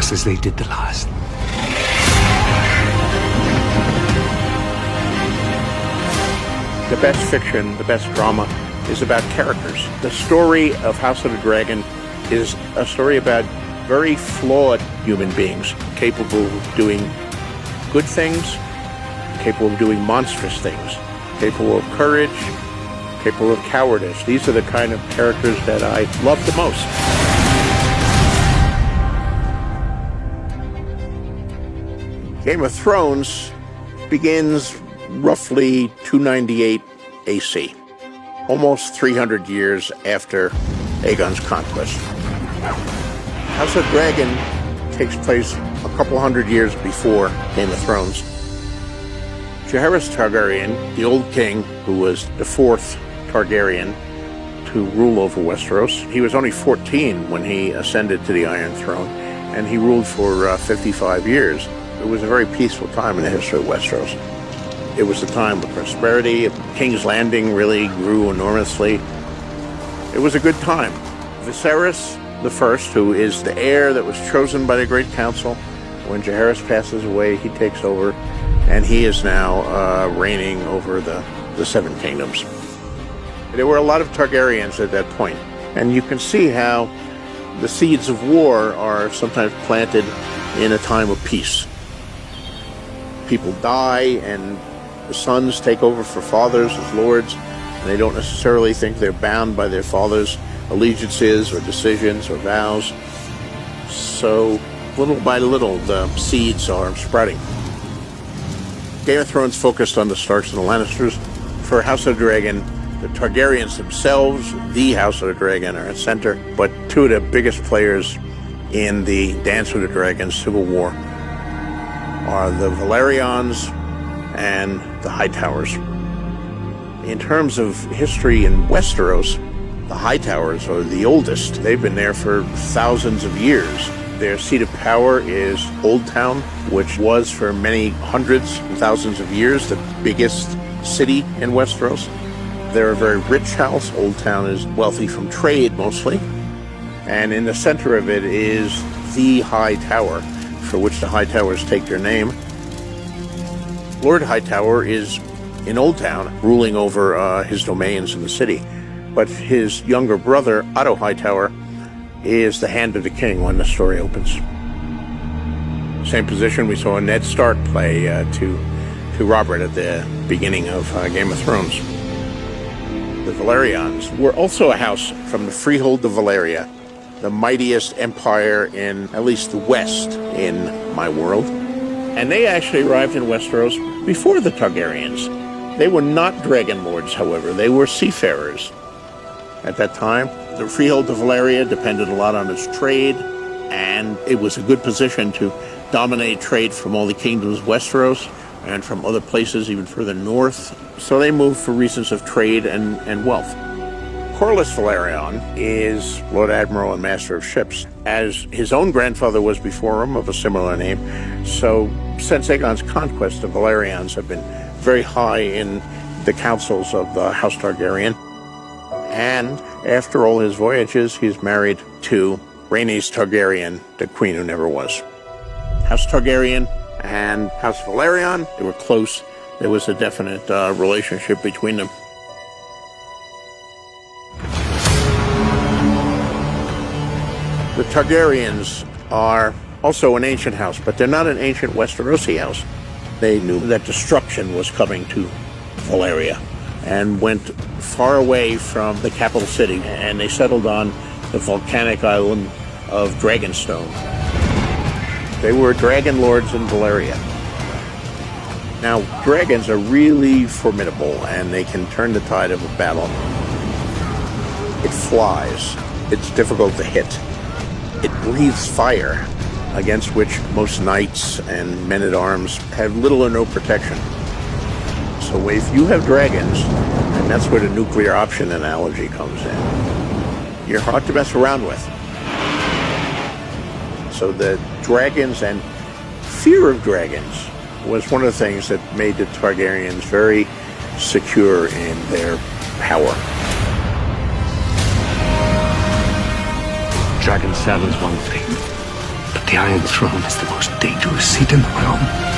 just as they did the last. The best fiction, the best drama is about characters. The story of House of the Dragon is a story about very flawed human beings, capable of doing good things, capable of doing monstrous things, capable of courage, capable of cowardice. These are the kind of characters that I love the most. Game of Thrones begins roughly 298 AC, almost 300 years after Aegon's conquest. House of Dragon takes place a couple hundred years before Game of Thrones. Jaehaerys Targaryen, the old king who was the fourth Targaryen to rule over Westeros, he was only 14 when he ascended to the Iron Throne, and he ruled for 55 years. It was a very peaceful time in the history of Westeros. It was a time of prosperity. King's Landing really grew enormously. It was a good time. Viserys the First, who is the heir that was chosen by the Great Council, when Jaehaerys passes away, he takes over, and he is now reigning over the Seven Kingdoms. There were a lot of Targaryens at that point, and you can see how the seeds of war are sometimes planted in a time of peace. People die, and the sons take over for fathers as lords, and they don't necessarily think they're bound by their fathers' allegiances or decisions or vows. So little by little, the seeds are sprouting. Game of Thrones focused on the Starks and the Lannisters. For House of the Dragon, the Targaryens themselves, the House of the Dragon, are at center, but two of the biggest players in the Dance with the Dragons Civil War are the Valerians and the Hightowers. In terms of history in Westeros, the Hightowers are the oldest. They've been there for thousands of years. Their seat of power is Old Town, which was for many hundreds and thousands of years the biggest city in Westeros. They're a very rich house. Old Town is wealthy from trade mostly. And in the center of it is the High Tower, for which the Hightowers take their name. Lord Hightower is in Old Town, ruling over his domains in the city. But his younger brother, Otto Hightower, is the hand of the king when the story opens. Same position we saw Ned Stark play to Robert at the beginning of Game of Thrones. The Valerians were also a house from the Freehold of Valeria, the mightiest empire in at least the West in my world. And they actually arrived in Westeros before the Targaryens. They were not dragon lords, however. They were seafarers. At that time, the Freehold of Valeria depended a lot on its trade, and it was a good position to dominate trade from all the kingdoms of Westeros and from other places even further north. So they moved for reasons of trade and wealth. Corlys Velaryon is Lord Admiral and Master of Ships, as his own grandfather was before him of a similar name. So since Aegon's conquest, the Velaryons have been very high in the councils of the House Targaryen. And after all his voyages, he's married to Rhaenys Targaryen, the queen who never was. House Targaryen and House Velaryon, they were close. There was a definite relationship between them. The Targaryens are also an ancient house, but they're not an ancient Westerosi house. They knew that destruction was coming to Valeria and went far away from the capital city, and they settled on the volcanic island of Dragonstone. They were dragon lords in Valeria. Now, dragons are really formidable, and they can turn the tide of a battle. It flies. It's difficult to hit. It breathes fire, against which most knights and men-at-arms have little or no protection. So if you have dragons, and that's where the nuclear option analogy comes in, you're hard to mess around with. So the dragons and fear of dragons was one of the things that made the Targaryens very secure in their power. Dragons sell is one thing, but The Iron Throne is the most dangerous seat in the realm.